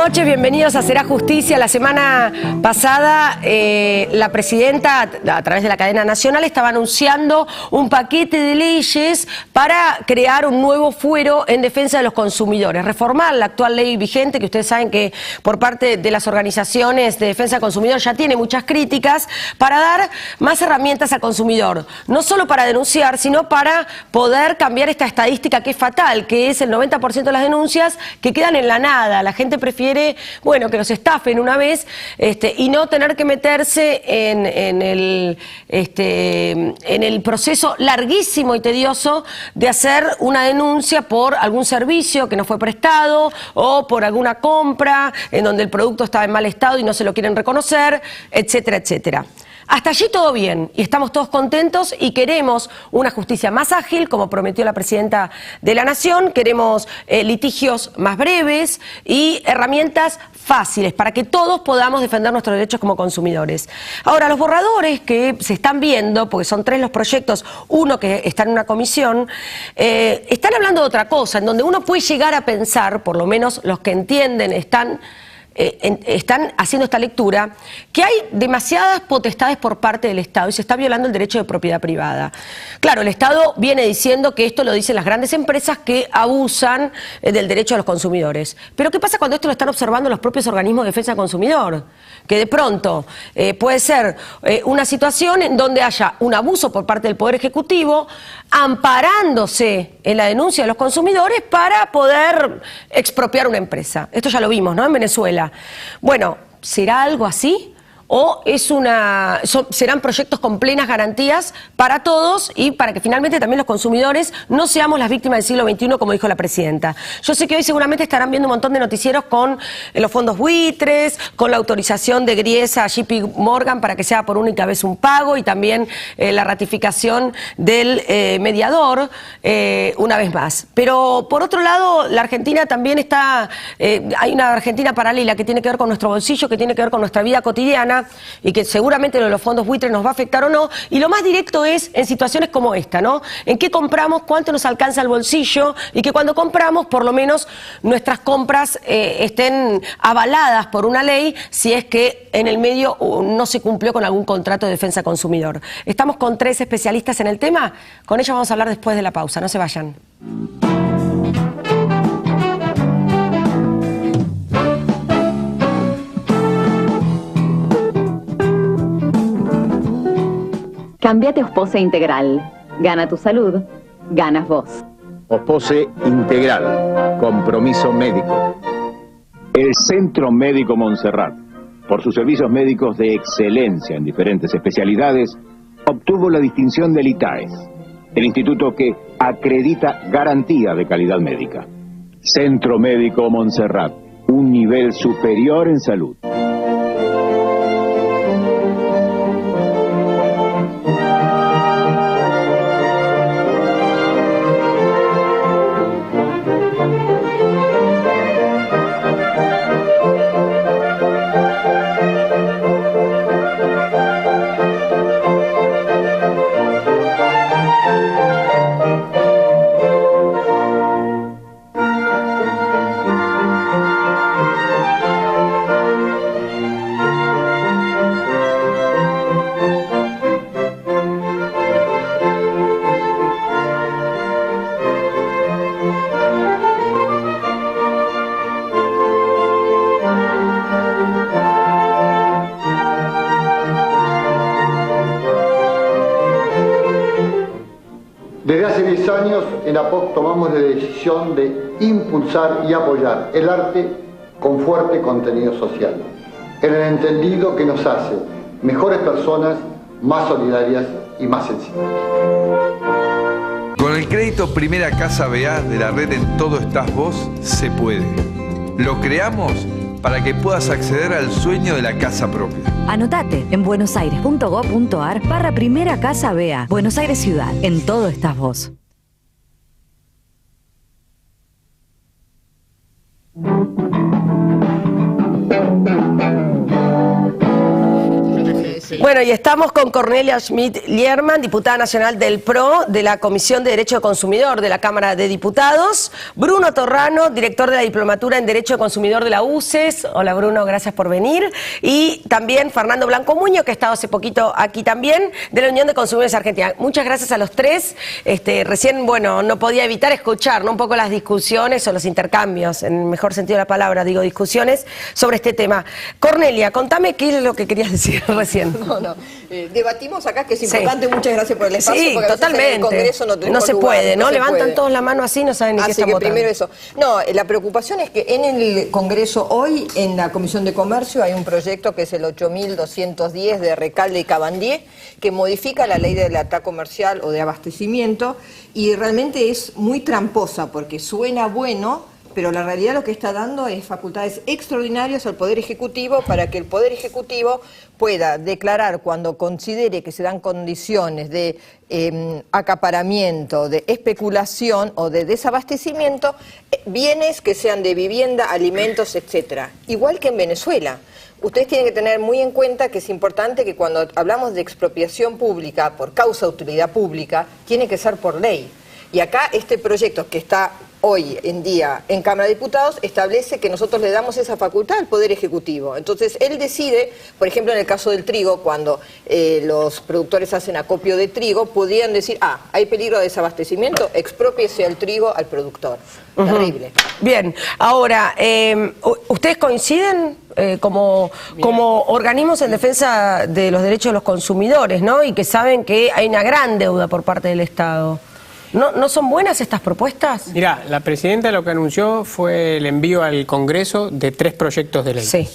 noches, bienvenidos a Será Justicia. La semana pasada la presidenta, a través de la cadena nacional, estaba anunciando un paquete de leyes para crear un nuevo fuero en defensa de los consumidores, reformar la actual ley vigente, que ustedes saben que por parte de las organizaciones de defensa del consumidor ya tiene muchas críticas, para dar más herramientas al consumidor, no solo para denunciar, sino para poder cambiar esta estadística que es fatal, que es el 90% de las denuncias que quedan en la nada. La gente prefiere, bueno, que los estafen una vez y no tener que meterse en el proceso larguísimo y tedioso de hacer una denuncia por algún servicio que no fue prestado o por alguna compra en donde el producto estaba en mal estado y no se lo quieren reconocer, etcétera, etcétera. Hasta allí todo bien y estamos todos contentos y queremos una justicia más ágil, como prometió la presidenta de la Nación. Queremos litigios más breves y herramientas fáciles para que todos podamos defender nuestros derechos como consumidores. Ahora, los borradores que se están viendo, porque son 3 los proyectos, uno que está en una comisión, están hablando de otra cosa, en donde uno puede llegar a pensar, por lo menos los que entienden están haciendo esta lectura, que hay demasiadas potestades por parte del Estado y se está violando el derecho de propiedad privada. Claro, el Estado viene diciendo que esto lo dicen las grandes empresas que abusan del derecho de los consumidores. Pero ¿qué pasa cuando esto lo están observando los propios organismos de defensa del consumidor? Que de pronto puede ser una situación en donde haya un abuso por parte del Poder Ejecutivo, amparándose en la denuncia de los consumidores para poder expropiar una empresa. Esto ya lo vimos, ¿no?, en Venezuela. Bueno, ¿será algo así? ¿O serán proyectos con plenas garantías para todos y para que finalmente también los consumidores no seamos las víctimas del siglo XXI, como dijo la presidenta? Yo sé que hoy seguramente estarán viendo un montón de noticieros con los fondos buitres, con la autorización de Griesa a JP Morgan para que sea por única vez un pago y también la ratificación del mediador una vez más. Pero por otro lado, la Argentina también está, hay una Argentina paralela que tiene que ver con nuestro bolsillo, que tiene que ver con nuestra vida cotidiana, y que seguramente lo de los fondos buitres nos va a afectar o no, y lo más directo es en situaciones como esta, ¿no? En qué compramos, cuánto nos alcanza el bolsillo, y que cuando compramos, por lo menos nuestras compras estén avaladas por una ley, si es que en el medio no se cumplió con algún contrato de defensa consumidor. Estamos con 3 especialistas en el tema, con ellos vamos a hablar después de la pausa, no se vayan. Cámbiate Ospose Integral. Gana tu salud, ganas vos. Ospose Integral. Compromiso médico. El Centro Médico Montserrat, por sus servicios médicos de excelencia en diferentes especialidades, obtuvo la distinción del ITAES, el instituto que acredita garantía de calidad médica. Centro Médico Montserrat, un nivel superior en salud. Desde hace 10 años en APOC tomamos la decisión de impulsar y apoyar el arte con fuerte contenido social, en el entendido que nos hace mejores personas, más solidarias y más sensibles. Con el crédito Primera Casa BA de la red En Todo Estás Vos, se puede. Lo creamos para que puedas acceder al sueño de la casa propia. Anotate en buenosaires.gov.ar/Primera Casa BA. Buenos Aires Ciudad. En Todo Estás Vos. Sí. Bueno, y estamos con Cornelia Schmidt-Liermann, diputada nacional del PRO, de la Comisión de Derecho del Consumidor de la Cámara de Diputados. Bruno Torrano, director de la Diplomatura en Derecho del Consumidor de la UCES. Hola Bruno, gracias por venir. Y también Fernando Blanco Muñoz, que ha estado hace poquito aquí también, de la Unión de Consumidores Argentina. Muchas gracias a los tres. Recién, bueno, no podía evitar escuchar, ¿no?, un poco las discusiones o los intercambios, en el mejor sentido de la palabra, digo discusiones, sobre este tema. Cornelia, contame qué es lo que querías decir recién. No. Debatimos acá, que es importante. Sí. Muchas gracias por el espacio. Sí, porque totalmente. En el Congreso no se lugar, puede, ¿no? Se Levantan puede. todos la mano así, no saben ni qué están votando. Primero eso. No, la preocupación es que en el Congreso hoy, en la Comisión de Comercio, hay un proyecto que es el 8210 de Recalde y Cabandier, que modifica la ley de lealtad comercial o de abastecimiento, y realmente es muy tramposa, porque suena bueno, pero la realidad lo que está dando es facultades extraordinarias al Poder Ejecutivo para que el Poder Ejecutivo pueda declarar, cuando considere que se dan condiciones de acaparamiento, de especulación o de desabastecimiento, bienes que sean de vivienda, alimentos, etcétera. Igual que en Venezuela. Ustedes tienen que tener muy en cuenta que es importante que cuando hablamos de expropiación pública por causa de utilidad pública, tiene que ser por ley. Y acá este proyecto que está hoy en día en Cámara de Diputados establece que nosotros le damos esa facultad al Poder Ejecutivo. Entonces él decide, por ejemplo en el caso del trigo, cuando los productores hacen acopio de trigo, podrían decir, hay peligro de desabastecimiento, exprópiese el trigo al productor. Terrible. Bien, ahora, ¿ustedes coinciden como organismos en defensa de los derechos de los consumidores, ¿no? Y que saben que hay una gran deuda por parte del Estado. ¿No son buenas estas propuestas? Mirá, la presidenta lo que anunció fue el envío al Congreso de 3 proyectos de ley. Sí.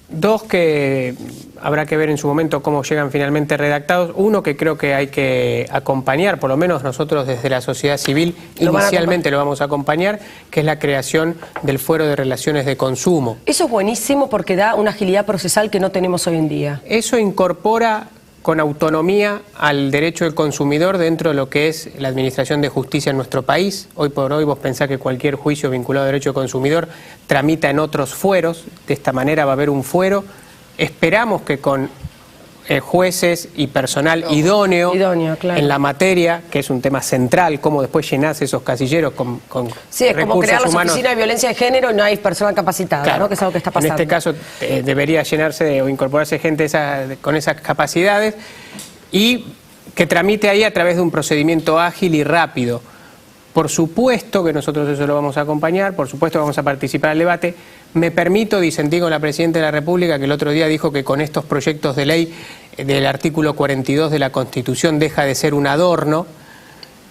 2 que habrá que ver en su momento cómo llegan finalmente redactados. Uno que creo que hay que acompañar, por lo menos nosotros desde la sociedad civil inicialmente lo vamos a acompañar, que es la creación del Fuero de Relaciones de Consumo. Eso es buenísimo porque da una agilidad procesal que no tenemos hoy en día. Eso incorpora con autonomía al derecho del consumidor dentro de lo que es la administración de justicia en nuestro país. Hoy por hoy vos pensás que cualquier juicio vinculado a derecho del consumidor tramita en otros fueros. De esta manera va a haber un fuero. Esperamos que con jueces y personal idóneo claro, en la materia, que es un tema central, cómo después llenás esos casilleros con sí, es como crear las oficinas de violencia de género y no hay persona capacitada, claro, ¿no? Que es algo que está pasando. En este caso debería llenarse o incorporarse gente con esas capacidades y que tramite ahí a través de un procedimiento ágil y rápido. Por supuesto que nosotros eso lo vamos a acompañar, por supuesto vamos a participar del debate. Me permito disentir con la Presidenta de la República, que el otro día dijo que con estos proyectos de ley del artículo 42 de la Constitución deja de ser un adorno.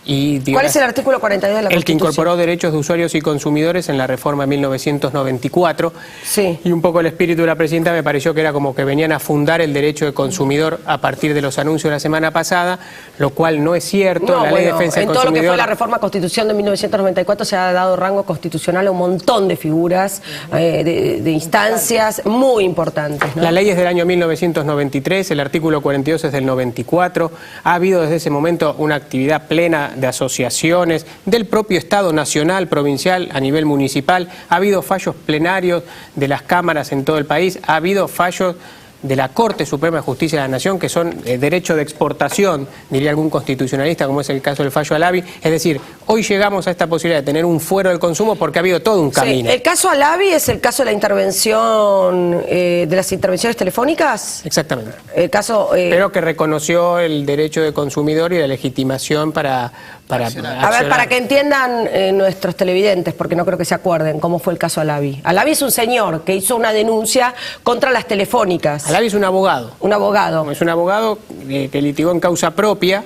¿Cuál es el artículo 42 de la Constitución? El que incorporó derechos de usuarios y consumidores en la reforma de 1994. Sí. Y un poco el espíritu de la Presidenta me pareció que era como que venían a fundar el derecho de consumidor a partir de los anuncios de la semana pasada, lo cual no es cierto. No, la Ley de Defensa del Consumidor... En todo lo que fue la reforma Constitución de 1994 se ha dado rango constitucional a un montón de figuras, de instancias muy importantes, ¿no? La ley es del año 1993, el artículo 42 es del 94. Ha habido desde ese momento una actividad plena de asociaciones, del propio Estado nacional, provincial, a nivel municipal. Ha habido fallos plenarios de las cámaras en todo el país, ha habido fallos de la Corte Suprema de Justicia de la Nación, que son derecho de exportación, diría algún constitucionalista, como es el caso del fallo Alavi. Es decir, hoy llegamos a esta posibilidad de tener un fuero del consumo porque ha habido todo un camino. Sí, ¿el caso Alavi es el caso de la intervención, de las intervenciones telefónicas? Exactamente. El caso... Pero que reconoció el derecho de consumidor y la legitimación para accionar. A ver, para que entiendan nuestros televidentes, porque no creo que se acuerden cómo fue el caso Alavi. Alavi es un señor que hizo una denuncia contra las telefónicas. Alavi es un abogado. Un abogado. Es un abogado que litigó en causa propia.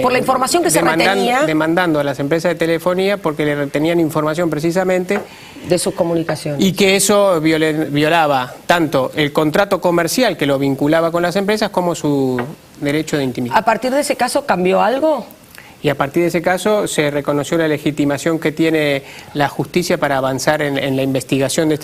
Por la información que se retenía. Demandando a las empresas de telefonía porque le retenían información precisamente de sus comunicaciones. Y que eso violaba tanto el contrato comercial que lo vinculaba con las empresas como su derecho de intimidad. ¿A partir de ese caso cambió algo? Y a partir de ese caso se reconoció la legitimación que tiene la justicia para avanzar en la investigación de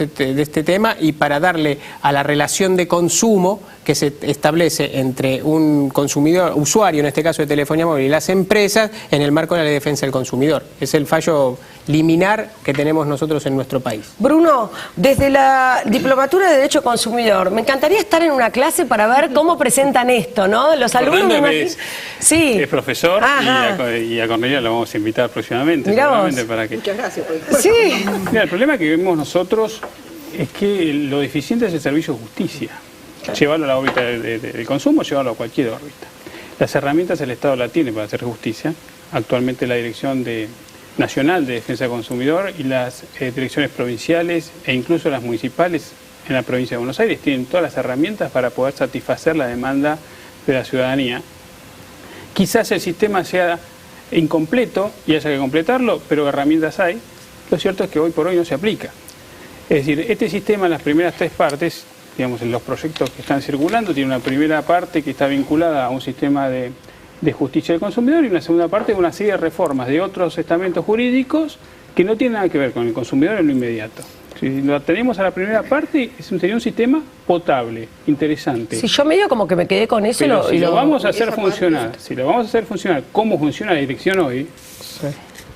este tema y para darle a la relación de consumo que se establece entre un consumidor, usuario en este caso de telefonía móvil, y las empresas en el marco de la ley de defensa del consumidor. Es el fallo liminar que tenemos nosotros en nuestro país. Bruno, desde la Diplomatura de Derecho Consumidor, me encantaría estar en una clase para ver cómo presentan esto, ¿no? Los alumnos me imagino. Sí. Es profesor y a Cornelia lo vamos a invitar próximamente. Para que... Muchas gracias. Sí. Mira, el problema que vemos nosotros es que lo deficiente es el servicio de justicia. Claro. Llevarlo a la órbita del consumo, llevarlo a cualquier órbita. Las herramientas el Estado la tiene para hacer justicia. Actualmente la Dirección Nacional de Defensa del Consumidor y las direcciones provinciales e incluso las municipales en la provincia de Buenos Aires tienen todas las herramientas para poder satisfacer la demanda de la ciudadanía. Quizás el sistema sea incompleto y haya que completarlo, pero herramientas hay. Lo cierto es que hoy por hoy no se aplica. Es decir, este sistema en las primeras 3 partes, digamos, en los proyectos que están circulando, tiene una primera parte que está vinculada a un sistema de justicia del consumidor y una segunda parte de una serie de reformas de otros estamentos jurídicos que no tienen nada que ver con el consumidor en lo inmediato. Si lo tenemos a la primera parte, sería un sistema potable, interesante. Si yo medio como que me quedé con eso. Pero si lo vamos a hacer funcionar, cómo funciona la dirección hoy,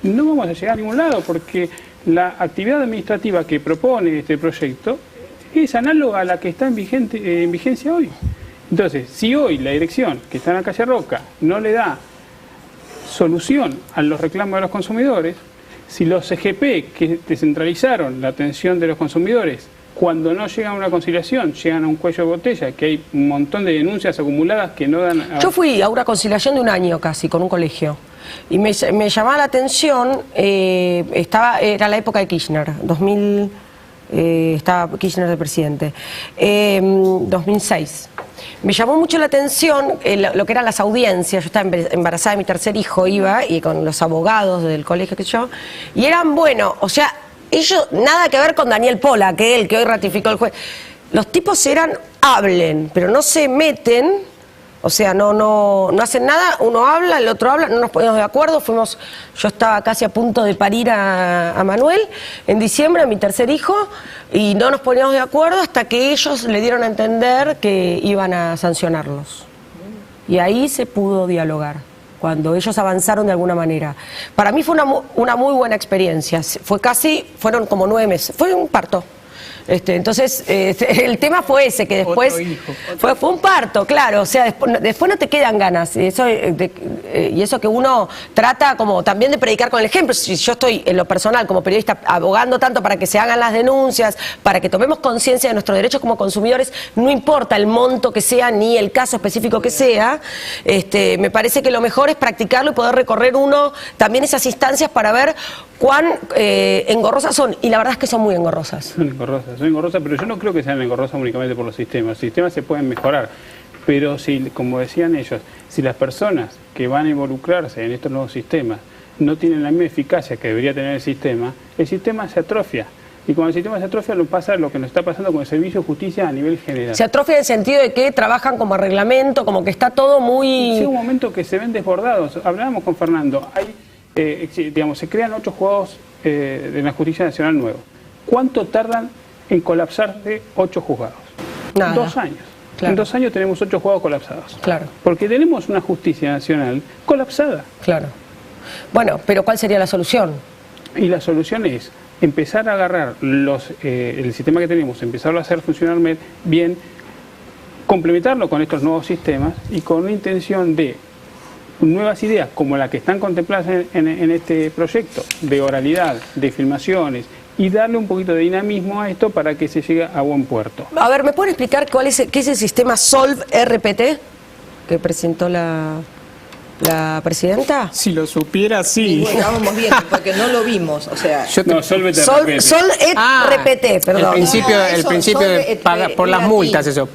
no vamos a llegar a ningún lado, porque la actividad administrativa que propone este proyecto es análoga a la que está en vigencia hoy. Entonces, si hoy la dirección que está en la calle Roca no le da solución a los reclamos de los consumidores, si los CGP que descentralizaron la atención de los consumidores, cuando no llegan a una conciliación, llegan a un cuello de botella, que hay un montón de denuncias acumuladas que no dan... Yo fui a una conciliación de 1 año casi, con un colegio, y me llamaba la atención, era la época de Kirchner, 2000... estaba Kirchner de presidente, 2006. Me llamó mucho la atención lo que eran las audiencias. Yo estaba embarazada de mi 3er hijo, iba, y con los abogados del colegio que yo, y eran, bueno, o sea, ellos nada que ver con Daniel Pola, que hoy ratificó el juez. Los tipos hablen, pero no se meten. O sea, no hacen nada, uno habla, el otro habla, no nos ponemos de acuerdo. Yo estaba casi a punto de parir a Manuel en diciembre, a mi 3er hijo, y no nos poníamos de acuerdo hasta que ellos le dieron a entender que iban a sancionarlos. Y ahí se pudo dialogar, cuando ellos avanzaron de alguna manera. Para mí fue una muy buena experiencia. Fueron como 9 meses, fue un parto. Entonces, el tema fue ese, que después fue un parto, claro, o sea, después no te quedan ganas, y eso que uno trata como también de predicar con el ejemplo. Si yo estoy en lo personal como periodista abogando tanto para que se hagan las denuncias, para que tomemos conciencia de nuestros derechos como consumidores, no importa el monto que sea ni el caso específico que sea, me parece que lo mejor es practicarlo y poder recorrer uno también esas instancias para ver cuán engorrosas son, y la verdad es que son muy engorrosas. Son engorrosas, pero yo no creo que sean engorrosas únicamente por los sistemas. Los sistemas se pueden mejorar, pero si, como decían ellos, si las personas que van a involucrarse en estos nuevos sistemas no tienen la misma eficacia que debería tener el sistema se atrofia. Y cuando el sistema se atrofia, pasa lo que nos está pasando con el servicio de justicia a nivel general. Se atrofia en el sentido de que trabajan como reglamento, como que está todo muy... Sí, un momento que se ven desbordados. Hablábamos con Fernando, se crean 8 juzgados de la Justicia Nacional nuevos. ¿Cuánto tardan en colapsarse 8 juzgados? Nada. 2 años. Claro. En 2 años tenemos 8 juzgados colapsados. Claro. Porque tenemos una justicia nacional colapsada. Claro. Bueno, pero ¿cuál sería la solución? Y la solución es empezar a agarrar el sistema que tenemos, empezarlo a hacer funcionar bien, complementarlo con estos nuevos sistemas y con una intención de nuevas ideas como la que están contempladas en este proyecto, de oralidad, de filmaciones, y darle un poquito de dinamismo a esto para que se llegue a buen puerto. A ver, ¿me pueden explicar qué es el sistema Solv RPT que presentó la presidenta? Si lo supiera, sí. Bueno, vamos bien, porque no lo vimos, o sea... Solv RPT, perdón. El principio de pagar por las multas, eso.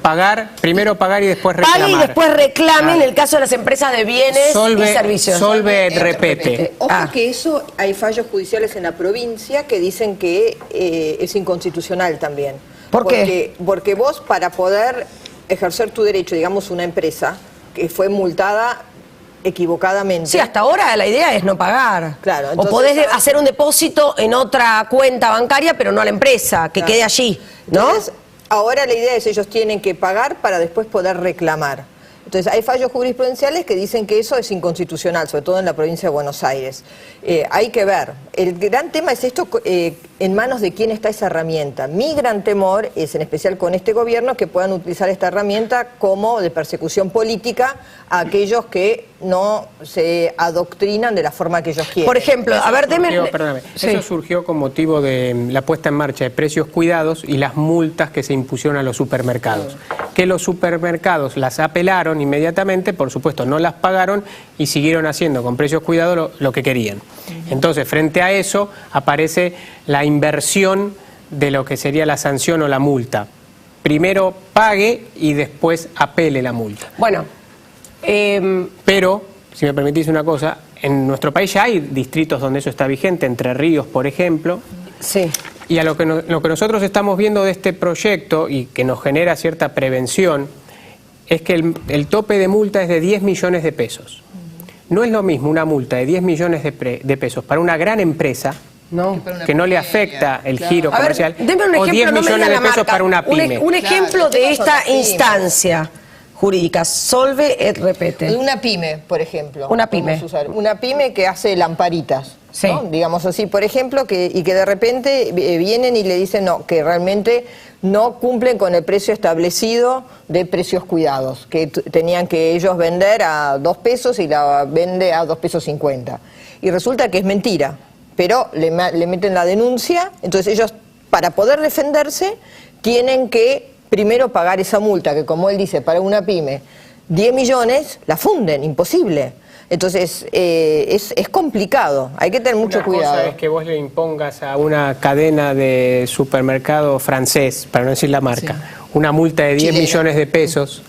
Primero pagar y después reclamar. Pague y después reclame en el caso de las empresas de bienes y servicios. Solv RPT. Ojo que eso, hay fallos judiciales en la provincia que dicen que es inconstitucional también. ¿Por qué? Porque vos, para poder ejercer tu derecho, digamos una empresa que fue multada equivocadamente. Sí, hasta ahora la idea es no pagar. Claro. Entonces, o podés hacer un depósito en otra cuenta bancaria, pero no a la empresa, que quede allí, ¿no? Entonces, ahora la idea es ellos tienen que pagar para después poder reclamar. Entonces, Entonces hay fallos jurisprudenciales que dicen que eso es inconstitucional, sobre todo en la provincia de Buenos Aires. Hay que ver. El gran tema es esto, en manos de quién está esa herramienta. Mi gran temor es, en especial con este gobierno, que puedan utilizar esta herramienta como de persecución política a aquellos que no se adoctrinan de la forma que ellos quieren. Por ejemplo, a ver, Perdóname, eso surgió con motivo de la puesta en marcha de precios cuidados y las multas que se impusieron a los supermercados. Que los supermercados las apelaron inmediatamente, por supuesto no las pagaron y siguieron haciendo con precios cuidados lo que querían. Entonces, frente a eso aparece la inversión de lo que sería la sanción o la multa. Primero pague y después apele la multa. Bueno, pero, si me permitís una cosa, en nuestro país ya hay distritos donde eso está vigente, Entre Ríos, por ejemplo. Sí. Y a lo que nosotros estamos viendo de este proyecto y que nos genera cierta prevención es que el tope de multa es de 10 millones de pesos. No es lo mismo una multa de 10 millones de pesos para una gran empresa que no le afecta el giro comercial, ejemplo, o 10 millones de pesos para una pyme. Un ejemplo de esta instancia jurídica, solve et repete. Una pyme, por ejemplo. Una pyme. Una pyme que hace lamparitas, sí, ¿no? Digamos así, por ejemplo, y que de repente vienen y le dicen no, que realmente no cumplen con el precio establecido de precios cuidados, que tenían que ellos vender a 2 pesos y la vende a 2 pesos 50. Y resulta que es mentira, pero le meten la denuncia, entonces ellos, para poder defenderse, tienen que primero pagar esa multa, que como él dice, para una pyme, 10 millones, la funden, imposible. Entonces, es complicado, hay que tener mucho cuidado. Una cosa es que vos le impongas a una cadena de supermercado francés, para no decir la marca, una multa de 10 millones de pesos,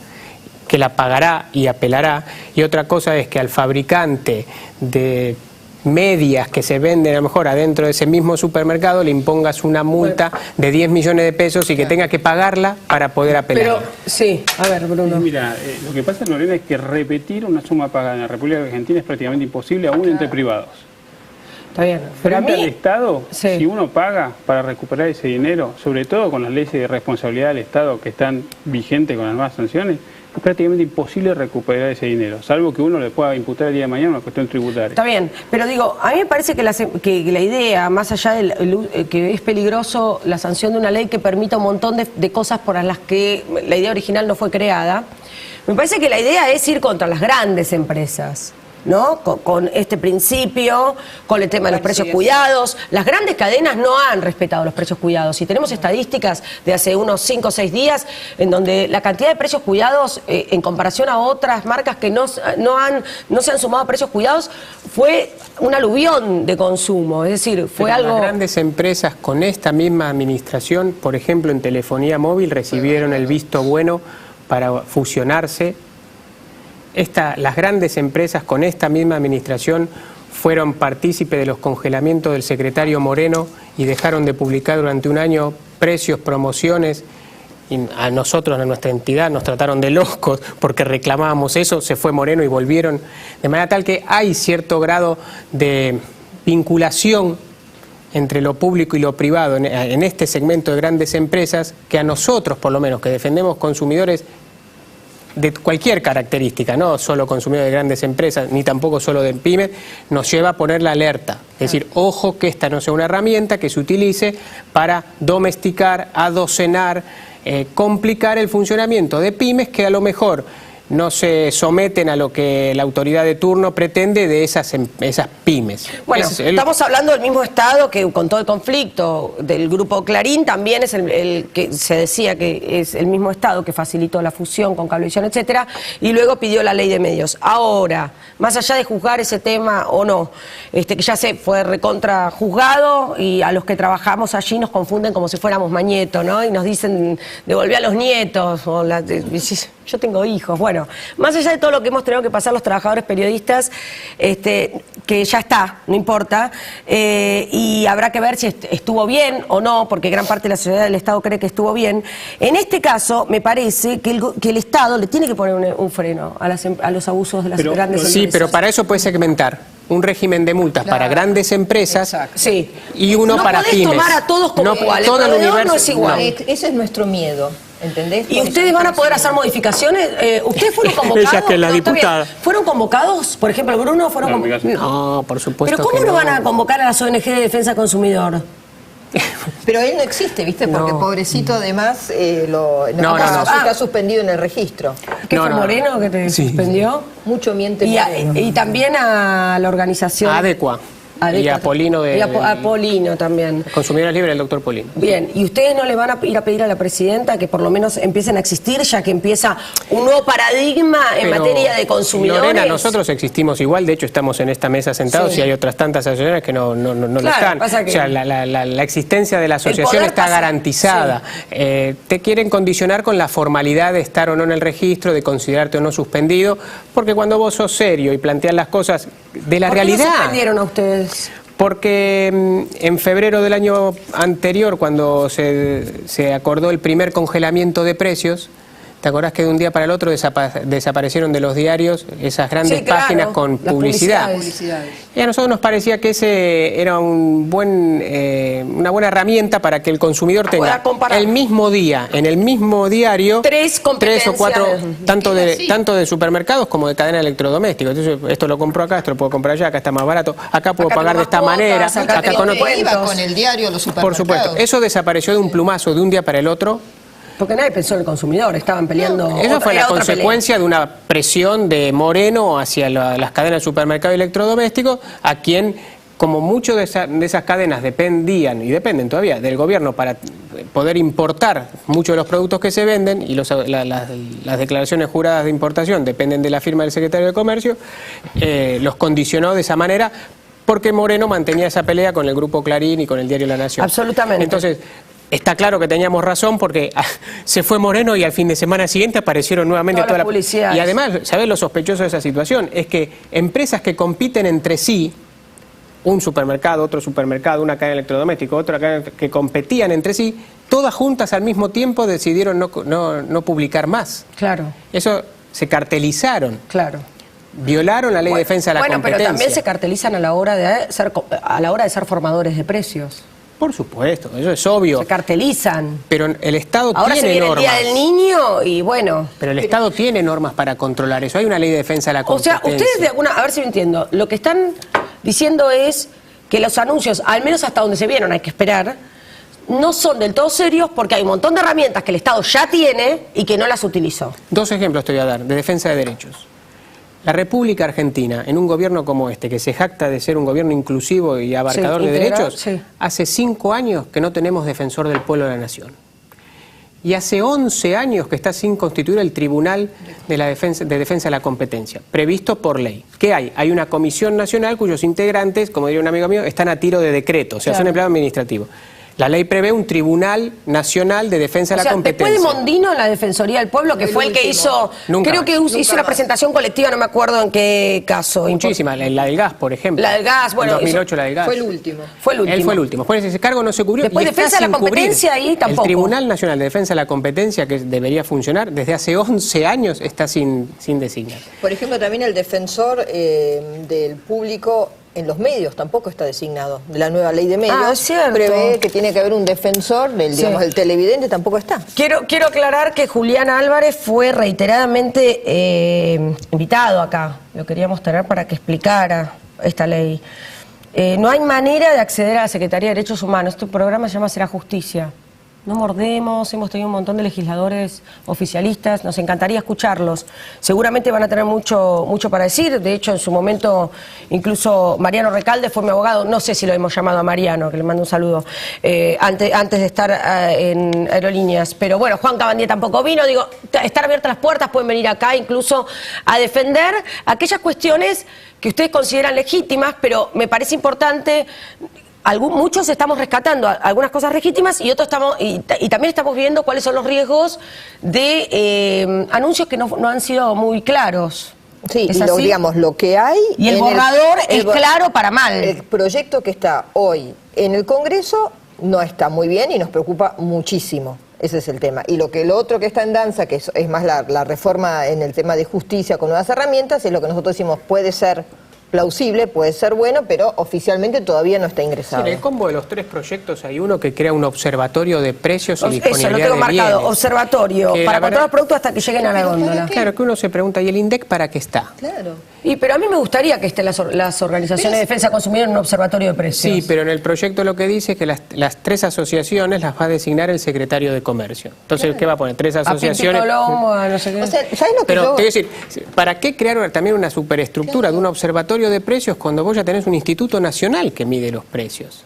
que la pagará y apelará, y otra cosa es que al fabricante de medias que se venden a lo mejor adentro de ese mismo supermercado le impongas una multa de 10 millones de pesos y que tenga que pagarla para poder apelar. Pero, sí, a ver, Bruno. Mira, lo que pasa, Lorena, es que repetir una suma pagada en la República Argentina es prácticamente imposible, aún entre privados. Está bien. Pero Frente al Estado, sí, si uno paga para recuperar ese dinero, sobre todo con las leyes de responsabilidad del Estado que están vigentes con las nuevas sanciones, es prácticamente imposible recuperar ese dinero, salvo que uno le pueda imputar el día de mañana una cuestión tributaria. Está bien, pero digo, a mí me parece que la idea, más allá de que es peligroso la sanción de una ley que permita un montón de cosas por las que la idea original no fue creada, me parece que la idea es ir contra las grandes empresas, ¿no? Con este principio, con el tema de los precios cuidados. Las grandes cadenas no han respetado los precios cuidados y tenemos estadísticas de hace unos 5 o 6 días en donde la cantidad de precios cuidados en comparación a otras marcas que no se han sumado a precios cuidados fue un aluvión de consumo, es decir, fue algo... Las grandes empresas con esta misma administración, por ejemplo en telefonía móvil, recibieron el visto bueno para fusionarse. Las grandes empresas con esta misma administración fueron partícipes de los congelamientos del secretario Moreno y dejaron de publicar durante un año precios, promociones. Y a nosotros, a nuestra entidad, nos trataron de locos porque reclamábamos eso, se fue Moreno y volvieron. De manera tal que hay cierto grado de vinculación entre lo público y lo privado en este segmento de grandes empresas que a nosotros, por lo menos, que defendemos consumidores de cualquier característica, no solo consumidores de grandes empresas, ni tampoco solo de pymes, nos lleva a poner la alerta. Es decir, ojo que esta no sea una herramienta que se utilice para domesticar, adocenar, complicar el funcionamiento de pymes que a lo mejor no se someten a lo que la autoridad de turno pretende de esas pymes. Bueno, estamos hablando del mismo Estado que con todo el conflicto del Grupo Clarín también es el que se decía que es el mismo Estado que facilitó la fusión con Cablevisión, etcétera, y luego pidió la ley de medios. Ahora, más allá de juzgar ese tema o no, que ya se fue recontra juzgado y a los que trabajamos allí nos confunden como si fuéramos Mañeto, ¿no? Y nos dicen devolver a los nietos, yo tengo hijos. Bueno, más allá de todo lo que hemos tenido que pasar los trabajadores periodistas, que ya está, no importa, y habrá que ver si estuvo bien o no, porque gran parte de la sociedad del Estado cree que estuvo bien. En este caso, me parece que el Estado le tiene que poner un freno a los abusos de las grandes empresas. Sí, pero para eso puede segmentar un régimen de multas para grandes empresas. Sí. Y uno para pymes. No podés tomar a todos como iguales, todo el universo no es igual. Ese es nuestro miedo. ¿Entendés? ¿Y ustedes van a poder hacer modificaciones? ¿Ustedes fueron convocados? Ella que es la No, está diputada. bien. ¿Fueron convocados? Por ejemplo, Bruno, ¿fueron convocados? No, por supuesto. ¿Pero cómo que no van a convocar a las ONG de defensa del consumidor? Pero él no existe, ¿viste? Porque No. pobrecito además No. está suspendido en el registro. ¿Qué fue Moreno que te suspendió? Mucho miente Y, Moreno. y también a la organización... Adecua. Y a Polino Y a Polino también. Consumidores Libres, el doctor Polino. Bien, ¿y ustedes no le van a ir a pedir a la presidenta que por lo menos empiecen a existir, ya que empieza un nuevo paradigma en Pero, materia de consumidores? Lorena, nosotros existimos igual, de hecho estamos en esta mesa sentados Sí. y hay otras tantas asociaciones que no lo Claro, están. pasa que- O sea, la existencia de la El asociación poder está pasa- garantizada. Te quieren condicionar con la formalidad de estar o no en el registro, de considerarte o no suspendido, porque cuando vos sos serio y planteas las cosas de la ¿Por qué no realidad... suspendieron a ustedes? Porque en febrero del año anterior, cuando se acordó el primer congelamiento de precios, ¿te acordás que de un día para el otro desaparecieron de los diarios esas grandes Sí, claro, páginas con las publicidad? publicidades. Y a nosotros nos parecía que ese era una buena herramienta para que el consumidor Pueda tenga comparar. el mismo día, en el mismo diario, Tres o cuatro, competencias. tanto de supermercados como de cadena de electrodomésticos. Entonces, esto lo compro acá, esto lo puedo comprar allá, acá está más barato, acá puedo Acá pagar tengo de esta más manera, cuotas, acá acá tengo con otro. descuentos. Iba con el diario a los Por supermercados. supuesto, eso desapareció de un plumazo, de un día para el otro. Porque nadie pensó en el consumidor, estaban peleando... Eso fue era la otra consecuencia de una presión de Moreno hacia las cadenas de supermercado y electrodomésticos, a quien, como muchas de esas cadenas dependían y dependen todavía del gobierno para poder importar muchos de los productos que se venden, y las declaraciones juradas de importación dependen de la firma del secretario de Comercio, los condicionó de esa manera, porque Moreno mantenía esa pelea con el Grupo Clarín y con el diario La Nación. Absolutamente. Entonces, está claro que teníamos razón, porque se fue Moreno y al fin de semana siguiente aparecieron nuevamente Todas las publicidades. Y además, ¿sabés lo sospechoso de esa situación? Es que empresas que compiten entre sí, un supermercado, otro supermercado, una cadena electrodoméstica, otra cadena que competían entre sí, todas juntas al mismo tiempo decidieron no publicar más. Claro, Eso se cartelizaron. claro. Violaron la ley de defensa de la competencia. Pero también se cartelizan a la hora de ser formadores de precios. Por supuesto, eso es obvio. Se cartelizan. Pero el Estado Ahora se tiene viene normas. el Día del Niño y bueno... Pero el Estado tiene normas para controlar eso. Hay una ley de defensa de la O competencia. sea, ustedes a ver si lo entiendo, lo que están diciendo es que los anuncios, al menos hasta donde se vieron, hay que esperar, no son del todo serios porque hay un montón de herramientas que el Estado ya tiene y que no las utilizó. Dos ejemplos te voy a dar de defensa de derechos. La República Argentina, en un gobierno como este, que se jacta de ser un gobierno inclusivo y abarcador de integral, derechos, sí. hace 5 años que no tenemos defensor del pueblo de la nación. Y hace 11 años que está sin constituir el Tribunal de Defensa de la Competencia, previsto por ley. ¿Qué hay? Hay una comisión nacional cuyos integrantes, como diría un amigo mío, están a tiro de decreto, o sea, Claro. son empleados administrativos. La ley prevé un Tribunal Nacional de Defensa de la Competencia. Después de Mondino, la Defensoría del Pueblo, que fue el que hizo, Nunca creo más. que hizo una presentación colectiva, no me acuerdo en qué caso. Muchísimas, la del gas, por ejemplo. La del gas, bueno, En 2008 la del gas. Fue el último. Fue el último. Él fue el último. Por ese cargo no se cubrió. Después y está defensa de la sin cubrir. competencia ahí tampoco. El Tribunal Nacional de Defensa de la Competencia, que debería funcionar, desde hace 11 años está sin designar. Por ejemplo, también el defensor del público en los medios tampoco está designado. De la nueva ley de medios Ah, es cierto. prevé que tiene que haber un defensor digamos, del televidente, tampoco está. Quiero aclarar que Julián Álvarez fue reiteradamente invitado acá. Lo queríamos tener para que explicara esta ley. No hay manera de acceder a la Secretaría de Derechos Humanos. Este programa se llama Será Justicia. No mordemos, hemos tenido un montón de legisladores oficialistas, nos encantaría escucharlos. Seguramente van a tener mucho para decir. De hecho, en su momento, incluso Mariano Recalde fue mi abogado. No sé si lo hemos llamado a Mariano, que le mando un saludo, antes de estar en Aerolíneas. Pero bueno, Juan Cabandier tampoco vino. Digo, están abiertas las puertas, pueden venir acá incluso a defender aquellas cuestiones que ustedes consideran legítimas, pero me parece importante... Muchos estamos rescatando algunas cosas legítimas y otros y también estamos viendo cuáles son los riesgos de anuncios que no han sido muy claros. Sí, ¿Es y así? digamos, lo que hay... Y el borrador es claro para mal. El proyecto que está hoy en el Congreso no está muy bien y nos preocupa muchísimo. Ese es el tema. Y lo otro que está en danza, que es más la reforma en el tema de justicia con nuevas herramientas, es lo que nosotros decimos puede ser plausible, puede ser bueno, pero oficialmente todavía no está ingresado. Sí, en el combo de los 3 proyectos hay uno que crea un observatorio de precios y disponibilidad Eso, lo tengo de marcado, bienes. observatorio, para controlar los productos hasta que lleguen a la góndola. Claro, que uno se pregunta, ¿y el INDEC para qué está? Claro. Pero a mí me gustaría que estén las organizaciones de defensa del consumidor en un observatorio de precios. Sí, pero en el proyecto lo que dice es que las 3 asociaciones las va a designar el secretario de Comercio. Entonces, ¿qué va a poner? 3 asociaciones. No sé qué. O sea, ¿sabes lo que Pero yo...? te voy a decir, ¿para qué crear también una superestructura de un observatorio de precios cuando vos ya tenés un instituto nacional que mide los precios?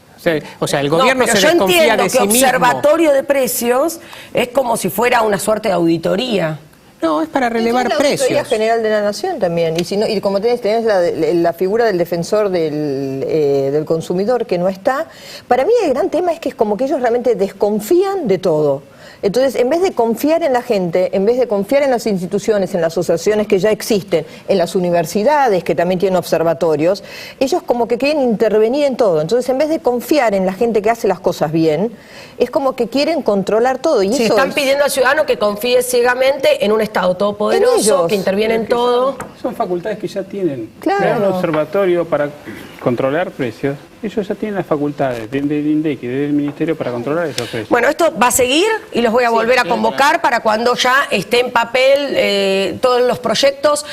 O sea, el gobierno se desconfía de sí mismo. Yo entiendo que observatorio de precios es como si fuera una suerte de auditoría. No, es para relevar la precios. Auditoría General de la Nación también. Y si no, y como tenés la figura del defensor del consumidor que no está, para mí el gran tema es que es como que ellos realmente desconfían de todo. Entonces, en vez de confiar en la gente, en vez de confiar en las instituciones, en las asociaciones que ya existen, en las universidades que también tienen observatorios, ellos como que quieren intervenir en todo. Entonces, en vez de confiar en la gente que hace las cosas bien, es como que quieren controlar todo. Y sí, eso están pidiendo al ciudadano que confíe ciegamente en un Estado todopoderoso, que interviene en todo. Son facultades que ya tienen. Claro. Crear un observatorio para controlar precios. Ellos ya tienen las facultades del INDEC y del Ministerio para controlar esos precios. Bueno, esto va a seguir y los voy a volver a convocar para cuando ya esté en papel todos los proyectos.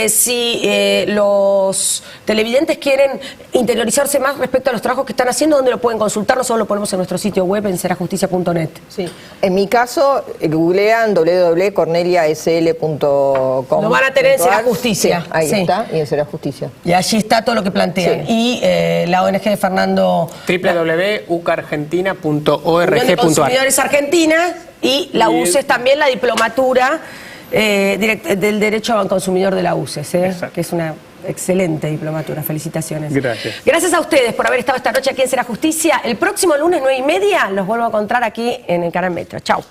Si los televidentes quieren interiorizarse más respecto a los trabajos que están haciendo, ¿dónde lo pueden consultar? Nosotros lo ponemos en nuestro sitio web en serajusticia.net. Sí. En mi caso, googlean www.corneliasl.com. Lo van a tener en Sera Justicia. Sí, ahí está, y en Sera Justicia. Y allí está todo lo que plantean. Sí. Y la ONG de Fernando... www.ucargentina.org.ar Unión de Consumidores Argentina y la UCES también, la diplomatura del Derecho al Consumidor de la UCES, que es una excelente diplomatura. Felicitaciones. Gracias. Gracias a ustedes por haber estado esta noche aquí en Sera Justicia. El próximo lunes 9:30 los vuelvo a encontrar aquí en el canal Metro. Chau.